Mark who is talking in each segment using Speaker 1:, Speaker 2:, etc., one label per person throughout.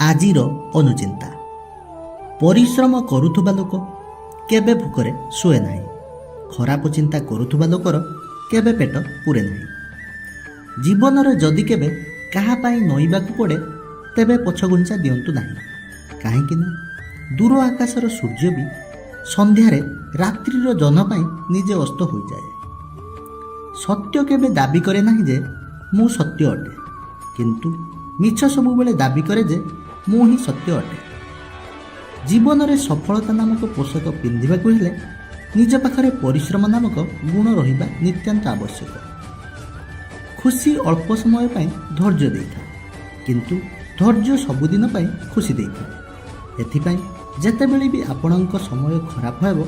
Speaker 1: ଆଜିର ଅନୁଚିନ୍ତା। ପରିଶ୍ରମ କରୁଥିବା ଲୋକ କେବେ ଭୋକରେ ଶୁଏ ନାହିଁ। ଖରାପ ଚିନ୍ତା କରୁଥିବା ଲୋକର କେବେ ପେଟ ପୁରେ ନାହିଁ। ଜୀବନରେ ଯଦି କେବେ କାହା ପାଇଁ ନଇବାକୁ ପଡ଼େ ତେବେ ପଛଘୁଞ୍ଚା ଦିଅନ୍ତୁ ନାହିଁ। କାହିଁକିନା ଦୂର ଆକାଶର ସୂର୍ଯ୍ୟ ବି ସନ୍ଧ୍ୟାରେ ରାତ୍ରିର ଜହ୍ନ ପାଇଁ ନିଜେ ଅସ୍ତ ହୋଇଯାଏ। ସତ୍ୟ କେବେ ଦାବି କରେ ନାହିଁ ଯେ ମୁଁ ସତ୍ୟ ଅଟେ, କିନ୍ତୁ ମିଛ ସବୁବେଳେ ଦାବି କରେ ଯେ ମୁଁ ହିଁ ସତ୍ୟ ଅଟେ। ଜୀବନରେ ସଫଳତା ନାମକ ପୋଷାକ ପିନ୍ଧିବାକୁ ହେଲେ ନିଜ ପାଖରେ ପରିଶ୍ରମ ନାମକ ଗୁଣ ରହିବା ନିତ୍ୟାନ୍ତ ଆବଶ୍ୟକ। ଖୁସି ଅଳ୍ପ ସମୟ ପାଇଁ ଧୈର୍ଯ୍ୟ ଦେଇଥାଏ, କିନ୍ତୁ ଧୈର୍ଯ୍ୟ ସବୁଦିନ ପାଇଁ ଖୁସି ଦେଇଥାଏ। ଏଥିପାଇଁ ଯେତେବେଳେ ବି ଆପଣଙ୍କ ସମୟ ଖରାପ ହେବ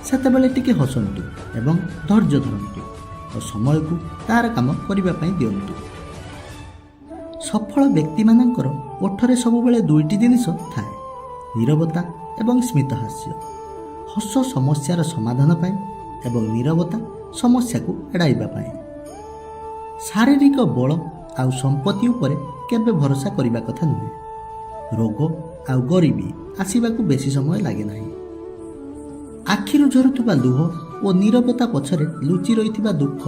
Speaker 1: ସେତେବେଳେ ଟିକେ ହସନ୍ତୁ ଏବଂ ଧୈର୍ଯ୍ୟ ଧରନ୍ତୁ ଓ ସମୟକୁ ତାର କାମ କରିବା ପାଇଁ ଦିଅନ୍ତୁ। ସଫଳ ବ୍ୟକ୍ତିମାନଙ୍କର ଓଠରେ ସବୁବେଳେ ଦୁଇଟି ଜିନିଷ ଥାଏ, ନୀରବତା ଏବଂ ସ୍ମିତହାସ୍ୟ। ହସ ସମସ୍ୟାର ସମାଧାନ ପାଇଁ ଏବଂ ନୀରବତା ସମସ୍ୟାକୁ ଏଡ଼ାଇବା ପାଇଁ। ଶାରୀରିକ ବଳ ଆଉ ସମ୍ପତ୍ତି ଉପରେ କେବେ ଭରସା କରିବା କଥା ନୁହେଁ। ରୋଗ ଆଉ ଗରିବୀ ଆସିବାକୁ ବେଶୀ ସମୟ ଲାଗେ ନାହିଁ। ଆଖିରୁ ଝରୁଥିବା ଲୁହ ଓ ନୀରବତା ପଛରେ ଲୁଚି ରହିଥିବା ଦୁଃଖ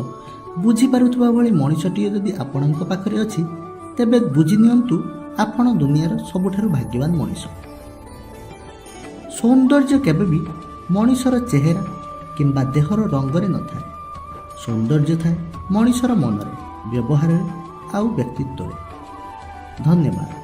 Speaker 1: ବୁଝିପାରୁଥିବା ଭଳି ମଣିଷଟିଏ ଯଦି ଆପଣଙ୍କ ପାଖରେ ଅଛି ତେବେ ବୁଝି ନିଅନ୍ତୁ ଆପଣ ଦୁନିଆର ସବୁଠାରୁ ଭାଗ୍ୟବାନ ମଣିଷ। ସୌନ୍ଦର୍ଯ୍ୟ କେବେ ବି ମଣିଷର ଚେହେରା କିମ୍ବା ଦେହର ରଙ୍ଗରେ ନଥାଏ। ସୌନ୍ଦର୍ଯ୍ୟ ଥାଏ ମଣିଷର ମନରେ, ବ୍ୟବହାରରେ ଆଉ ବ୍ୟକ୍ତିତ୍ୱରେ। ଧନ୍ୟବାଦ।